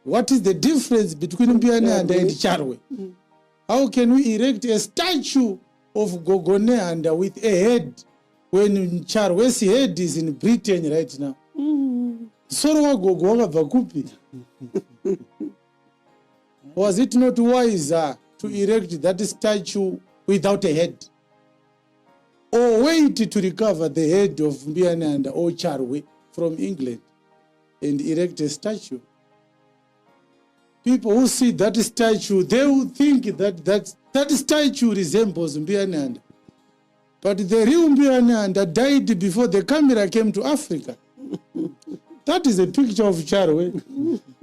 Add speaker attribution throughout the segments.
Speaker 1: What is the difference between Mbuya Nehanda and Charwe? How can we erect a statue of Mbuya Nehanda with a head when Charwe's head is in Britain right now? Soro wa gogo wakabva kupi? Was it not wiser to erect that statue without a head? Or wait to recover the head of Mbuya Nehanda or Charwe from England and erect a statue? People who see that statue, they will think that statue resembles Mbuya Nehanda. But the real Mbuya Nehanda died before the camera came to Africa. That is a picture of Charwe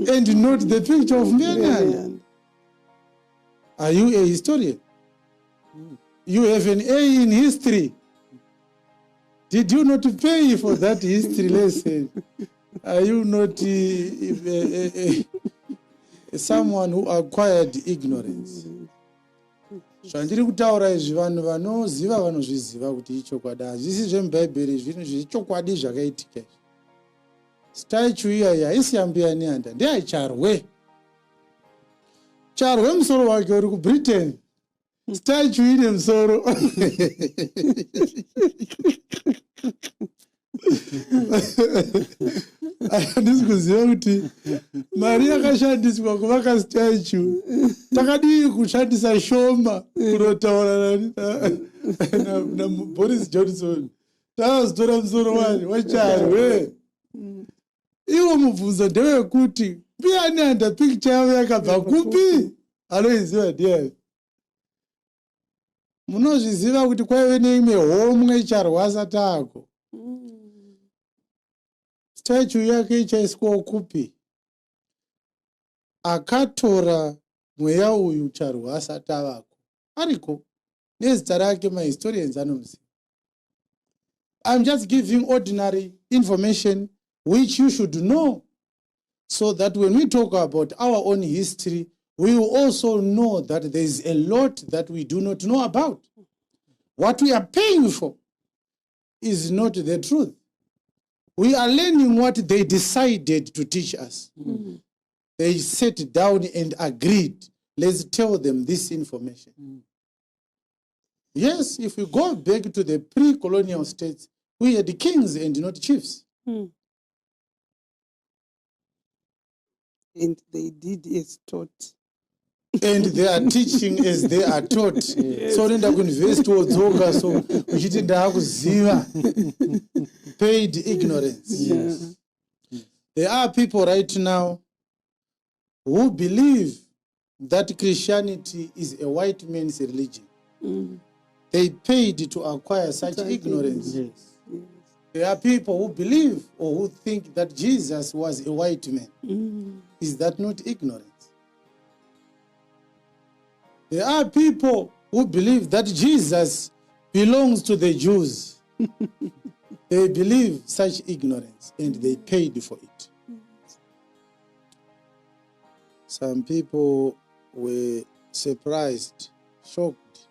Speaker 1: and not the picture of Mbuya Nehanda. Are you a historian? You have an A in history. Did you not pay for that history lesson? Are you not someone who acquired ignorance? Zvandiri kutaura izvi vanhu vanoziva vanozviziva kuti ichokwadi. Hazvisi zvemubhaibheri, zvinhu zvichokwadi zvakaitika. Statue iyaya haisi yaMbuya Nehanda, ndeyaCharwe. Charwe musoro wake uri kuBritain. Statue ine musoro. Handisi kuziva kuti mari yakashandiswa kuvaka statue takadii kushandisa shoma kunotaura naBoris Johnson. Takazotora musoro waCharwe. Iwo mubvunzo ndewekuti Mbuya Nehanda picture yavo yakabva kupi? Anoiziva ndiani? Munozviziva kuti kwaive neimwe homwe Charwe asati ako. Statue yake ichaiswawo kupi? Akatora mweya uyu Charwe asati avako. Ariko nezita rake mahistorians anomuziva. I'm just giving ordinary information which you should know, so that when we talk about our own history, we will also know that there is a lot that we do not know about. What we are paying for is not the truth. We are learning what they decided to teach us. They sat down and agreed, let's tell them this information. Yes, if we go back to the pre-colonial states, we had kings and not chiefs.
Speaker 2: And they did as taught.
Speaker 1: And they are teaching as they are taught. So nenda kuinvest wodzoka so uchiti ndakuziva. Paid ignorance. Yes. There are people right now who believe that Christianity is a white man's religion. They paid to acquire such ignorance. Yes. There are people who believe or who think that Jesus was a white man. Is that not ignorance? There are people who believe that Jesus belongs to the Jews. They believe such ignorance and they paid for it. Some people were surprised, shocked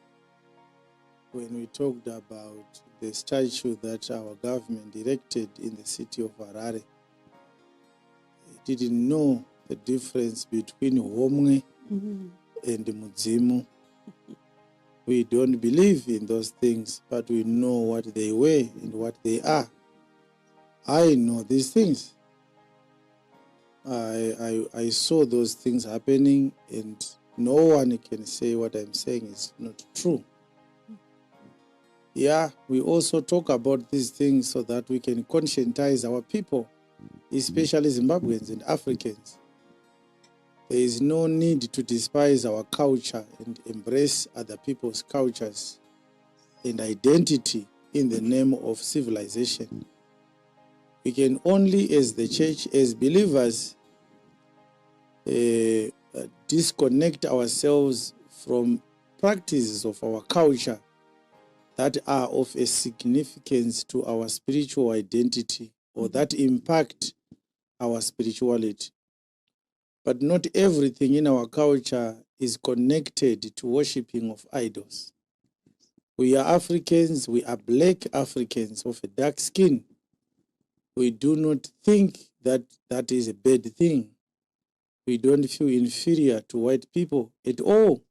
Speaker 1: when we talked about the statue that our government erected in the city of Harare. They didn't know the difference between Homwe and Mudzimu. We don't believe in those things, but we know what they were and what they are. I know these things. I saw those things happening, and no one can say what I'm saying is not true. Yeah, we also talk about these things so that we can conscientize our people, especially Zimbabweans and Africans. There is no need to despise our culture and embrace other people's cultures and identity in the name of civilization. We can only, as the church, as believers, disconnect ourselves from practices of our culture that are of a significance to our spiritual identity or that impact our spirituality. But not everything in our culture is connected to worshipping of idols. We are Africans, we are black Africans of a dark skin. We do not think that that is a bad thing. We don't feel inferior to white people at all.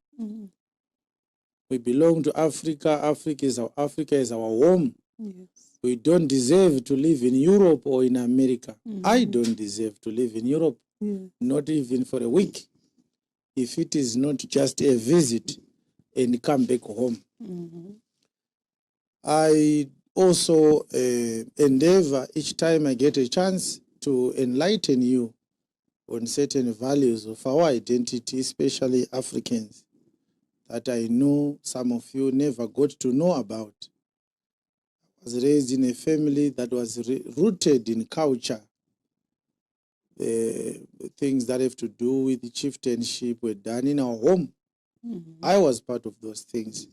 Speaker 1: We belong to Africa. Africa is our home.
Speaker 2: Yes.
Speaker 1: We don't deserve to live in Europe or in America. I don't deserve to live in Europe, not even for a week, if it is not just a visit and come back home. I also endeavor each time I get a chance to enlighten you on certain values of our identity, especially Africans, that I know some of you never got to know about. I was raised in a family that was rooted in culture. Things that have to do with the chieftainship were done in our home. I was part of those things.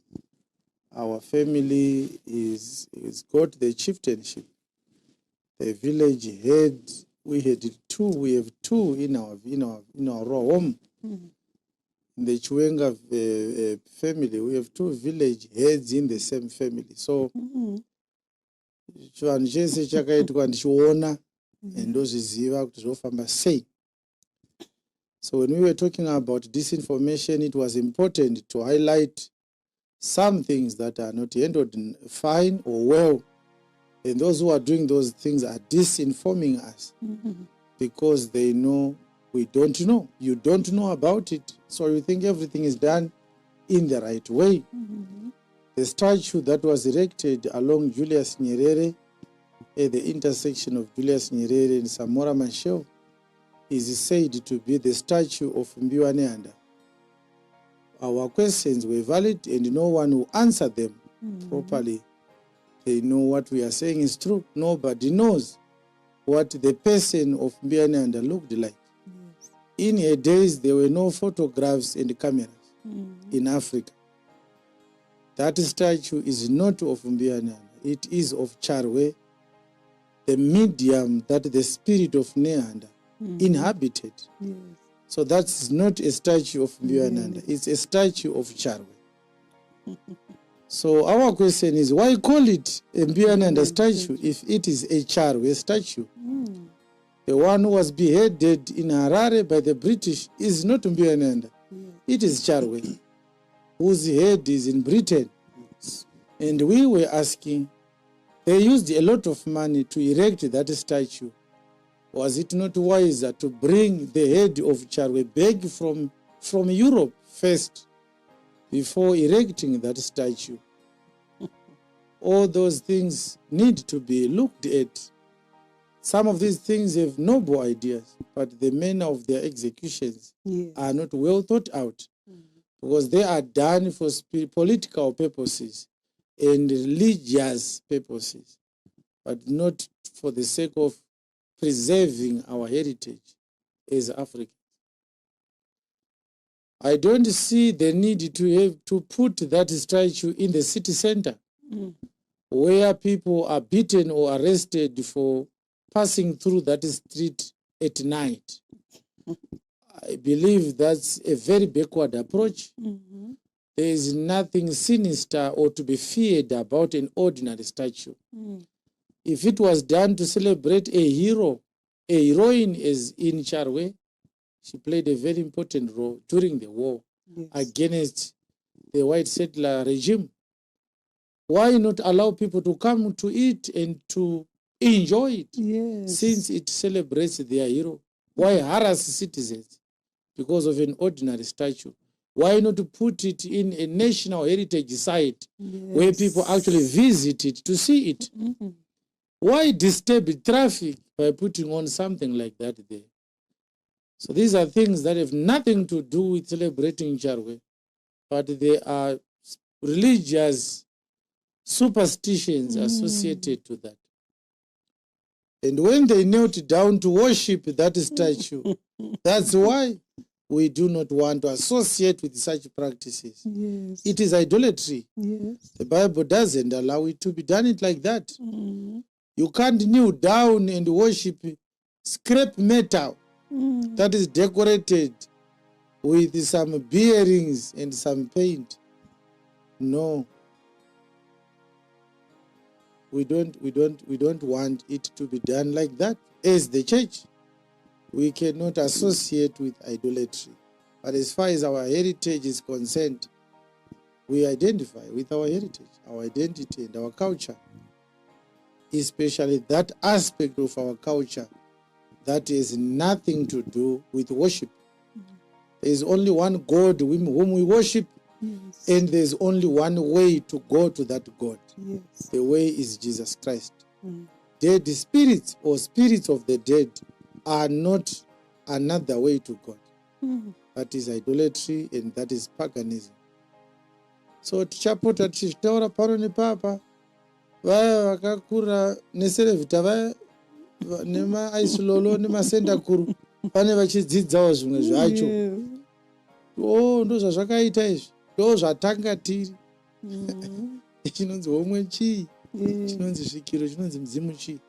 Speaker 1: Our family is got the chieftainship. The village head, we have two in our home. In the Chwenga family, we have two village heads in the same family. So chivanhu chese chakaitwa ndichiona ndozviziva kuti zvofamba sei. So when we were talking about disinformation, it was important to highlight some things that are not handled fine or well. And those who are doing those things are disinforming us because they know we don't know. You don't know about it, so you think everything is done in the right way. The statue that was erected along Julius Nyerere at the intersection of Julius Nyerere and Samora Machel is said to be the statue of Mbuya Nehanda. Our questions were valid and no one will answer them properly. They know what we are saying is true. Nobody knows what the person of Mbuya Nehanda looked like. In her days, there were no photographs and cameras in Africa. That statue is not of Mbuya Nehanda. It is of Charwe, the medium that the spirit of Nehanda inhabited. So that's not a statue of Mbuya Nehanda. It's a statue of Charwe. So our question is, why call it a Mbuya Nehanda statue if it is a Charwe statue? The one who was beheaded in Harare by the British is not Mbuya Nehanda. It is Charwe, whose head is in Britain. And we were asking, they used a lot of money to erect that statue. Was it not wiser to bring the head of Charwe back from Europe first before erecting that statue? All those things need to be looked at. Some of these things have noble ideas, but the manner of their executions are not well thought out because they are done for political purposes and religious purposes, but not for the sake of preserving our heritage as Africans. I don't see the need to put that statue in the city center where people are beaten or arrested for passing through that street at night. I believe that's a very backward approach. There is nothing sinister or to be feared about an ordinary statue. If it was done to celebrate a hero, a heroine as in Charwe, she played a very important role during the war against the white settler regime. Why not allow people to come to it and to enjoy it since it celebrates their hero? Why harass citizens because of an ordinary statue? Why not put it in a national heritage site where people actually visit it to see it? Why disturb traffic by putting on something like that there? So these are things that have nothing to do with celebrating Charwe, but they are religious superstitions associated to that. And when they knelt down to worship that statue, that's why we do not want to associate with such practices. It is idolatry. The Bible doesn't allow it to be done it like that. You can't kneel down and worship scrap metal that is decorated with some bearings and some paint. No. We don't want it to be done like that as the church. we cannot associate with idolatry. But as far as our heritage is concerned, we identify with our heritage, our identity, and our culture, especially that aspect of our culture that has nothing to do with worship. There is only one God whom we worship,
Speaker 2: Yes.
Speaker 1: and there's only one way to go to that God.
Speaker 2: Yes.
Speaker 1: The way is Jesus Christ.
Speaker 2: Mm.
Speaker 1: Dead spirits or spirits of the dead are not another way to God.
Speaker 2: Mm.
Speaker 1: That is idolatry and that is paganism. So tichapota tichitaura pano nepapa vaya vakakura neserevhita vaya nemaisilolo nemasendakuru pane vachidzidzawo zvimwe zvacho.
Speaker 2: Yes.
Speaker 1: Ndo zvazvakaita izvi, ndo zvatanga tiri.
Speaker 2: Mm.
Speaker 1: Chinonzi homwe chii,
Speaker 2: Yes.
Speaker 1: chinonzi svikiro, chinonzi mudzimu chii.